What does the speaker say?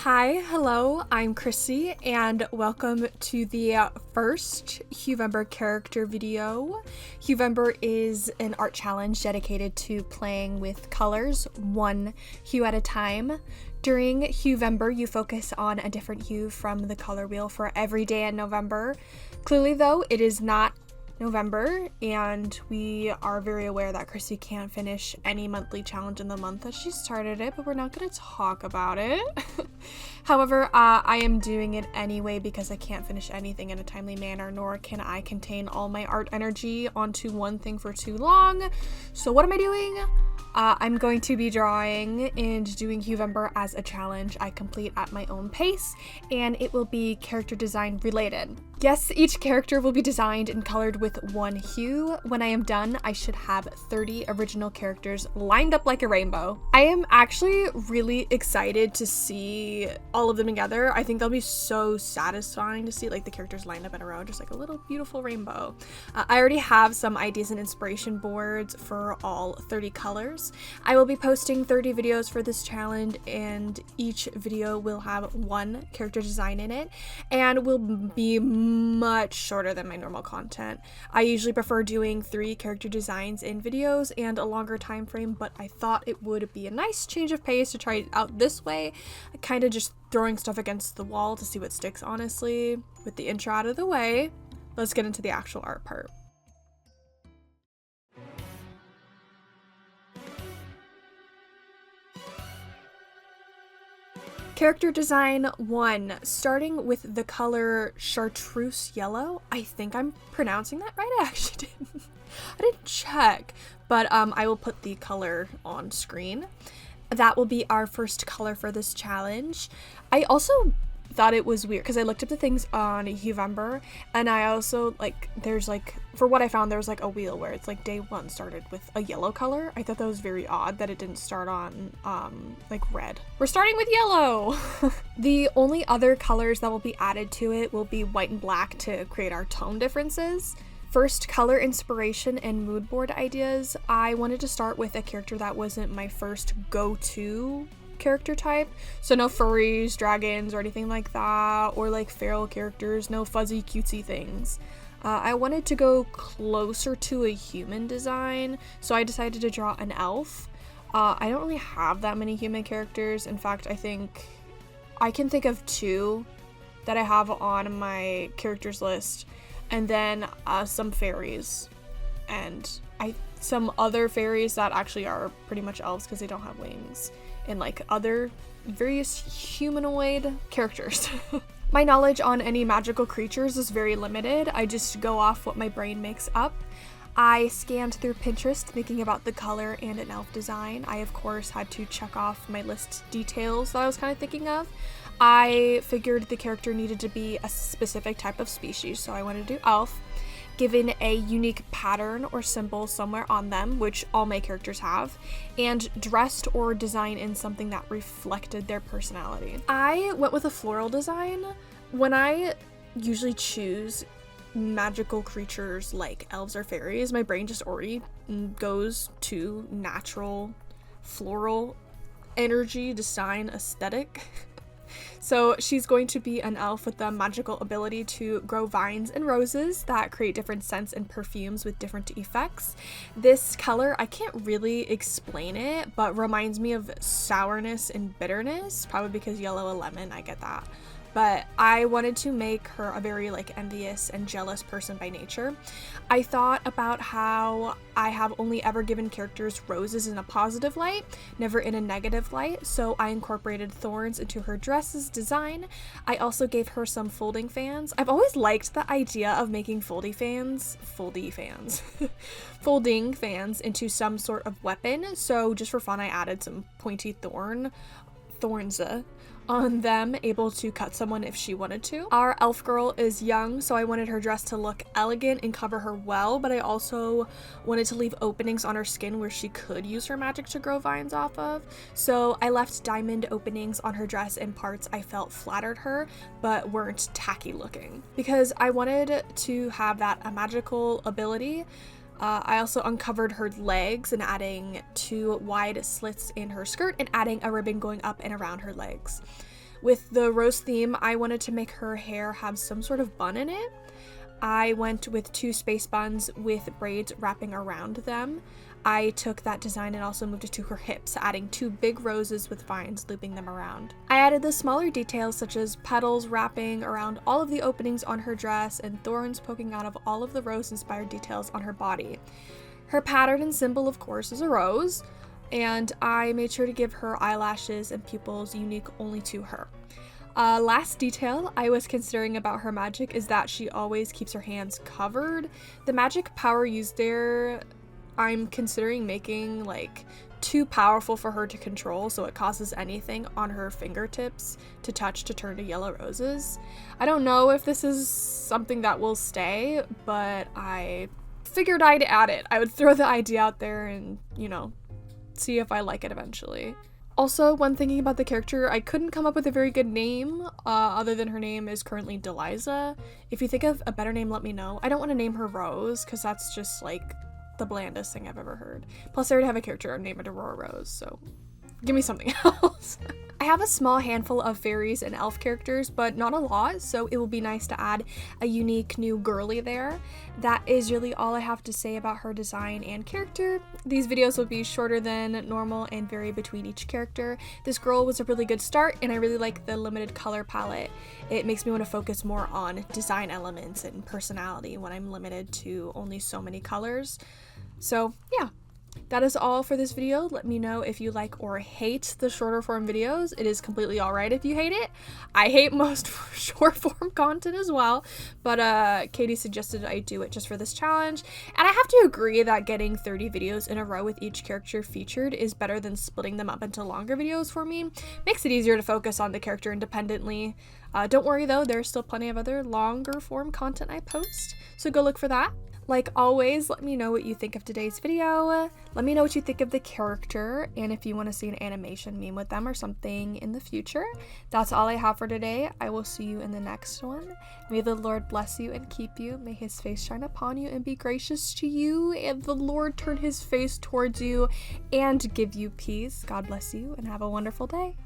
Hi, hello, I'm Chrissy, and welcome to the first Huevember character video. Huevember is an art challenge dedicated to playing with colors, one hue at a time. During Huevember, you focus on a different hue from the color wheel for every day in November. Clearly, though, it is not November, and we are very aware that Chrissy can't finish any monthly challenge in the month that she started it, but we're not going to talk about it. However, I am doing it anyway because I can't finish anything in a timely manner, nor can I contain all my art energy onto one thing for too long. So what am I doing? I'm going to be drawing and doing Huevember as a challenge I complete at my own pace, and it will be character design related. Yes, each character will be designed and colored with one hue. When I am done, I should have 30 original characters lined up like a rainbow. I am actually really excited to see all of them together. I think they'll be so satisfying to see like the characters lined up in a row, just like a little beautiful rainbow. I already have some ideas and inspiration boards for all 30 colors. I will be posting 30 videos for this challenge, and each video will have one character design in it and will be much shorter than my normal content. I usually prefer doing 3 character designs in videos and a longer time frame, but I thought it would be a nice change of pace to try it out this way. I kind of just throwing stuff against the wall to see what sticks, honestly. With the intro out of the way, let's get into the actual art part. Character design 1, starting with the color chartreuse yellow. I think I'm pronouncing that right. I actually didn't check, but I will put the color on screen. That will be our first color for this challenge. I also thought it was weird because I looked up the things on Huevember, and I also there's for what I found, there's a wheel where it's day 1 started with a yellow color. I thought that was very odd that it didn't start on red. We're starting with yellow. The only other colors that will be added to it will be white and black to create our tone differences. First, color inspiration and mood board ideas. I wanted to start with a character that wasn't my first go-to character type, so no furries, dragons, or anything like that, or feral characters, no fuzzy cutesy things. I wanted to go closer to a human design, so I decided to draw an elf. I don't really have that many human characters. In fact, I think I can think of 2 that I have on my characters list, and then some fairies, and some other fairies that actually are pretty much elves because they don't have wings, and other various humanoid characters. My knowledge on any magical creatures is very limited. I just go off what my brain makes up. I scanned through Pinterest thinking about the color and an elf design. I of course had to check off my list details that I was kind of thinking of. I figured the character needed to be a specific type of species, so I wanted to do elf, given a unique pattern or symbol somewhere on them, which all my characters have, and dressed or designed in something that reflected their personality. I went with a floral design. When I usually choose magical creatures like elves or fairies, my brain just already goes to natural floral energy design aesthetic. So she's going to be an elf with the magical ability to grow vines and roses that create different scents and perfumes with different effects. This color, I can't really explain it, but reminds me of sourness and bitterness, probably because yellow and lemon, I get that. But I wanted to make her a very envious and jealous person by nature. I thought about how I have only ever given characters roses in a positive light, never in a negative light, so I incorporated thorns into her dress's design. I also gave her some folding fans. I've always liked the idea of making folding fans into some sort of weapon, so just for fun I added some pointy thorns on them, able to cut someone if she wanted to. Our elf girl is young, so I wanted her dress to look elegant and cover her well, but I also wanted to leave openings on her skin where she could use her magic to grow vines off of. So I left diamond openings on her dress in parts I felt flattered her, but weren't tacky looking, because I wanted to have that magical ability. I also uncovered her legs and adding 2 wide slits in her skirt and adding a ribbon going up and around her legs. With the rose theme, I wanted to make her hair have some sort of bun in it. I went with 2 space buns with braids wrapping around them. I took that design and also moved it to her hips, adding 2 big roses with vines looping them around. I added the smaller details such as petals wrapping around all of the openings on her dress and thorns poking out of all of the rose-inspired details on her body. Her pattern and symbol, of course, is a rose, and I made sure to give her eyelashes and pupils unique only to her. Last detail I was considering about her magic is that she always keeps her hands covered. The magic power used there, I'm considering making like too powerful for her to control, so it causes anything on her fingertips to touch to turn to yellow roses. I don't know if this is something that will stay, but I figured I'd add it. I would throw the idea out there and, you know, see if I like it eventually. Also, when thinking about the character, I couldn't come up with a very good name, other than her name is currently Deliza. If you think of a better name, let me know. I don't want to name her Rose, because that's just, like, the blandest thing I've ever heard. Plus, I already have a character named Aurora Rose, so give me something else. I have a small handful of fairies and elf characters, but not a lot, so it will be nice to add a unique new girly there. That is really all I have to say about her design and character. These videos will be shorter than normal and vary between each character. This girl was a really good start, and I really like the limited color palette. It makes me want to focus more on design elements and personality when I'm limited to only so many colors. So yeah. That is all for this video. Let me know if you like or hate the shorter form videos. It is completely alright if you hate it. I hate most short form content as well, but Katie suggested I do it just for this challenge. And I have to agree that getting 30 videos in a row with each character featured is better than splitting them up into longer videos for me. Makes it easier to focus on the character independently. Don't worry though, there's still plenty of other longer form content I post, so go look for that. Like always, let me know what you think of today's video. Let me know what you think of the character, and if you want to see an animation meme with them or something in the future. That's all I have for today. I will see you in the next one. May the Lord bless you and keep you. May his face shine upon you and be gracious to you, and the Lord turn his face towards you and give you peace. God bless you and have a wonderful day.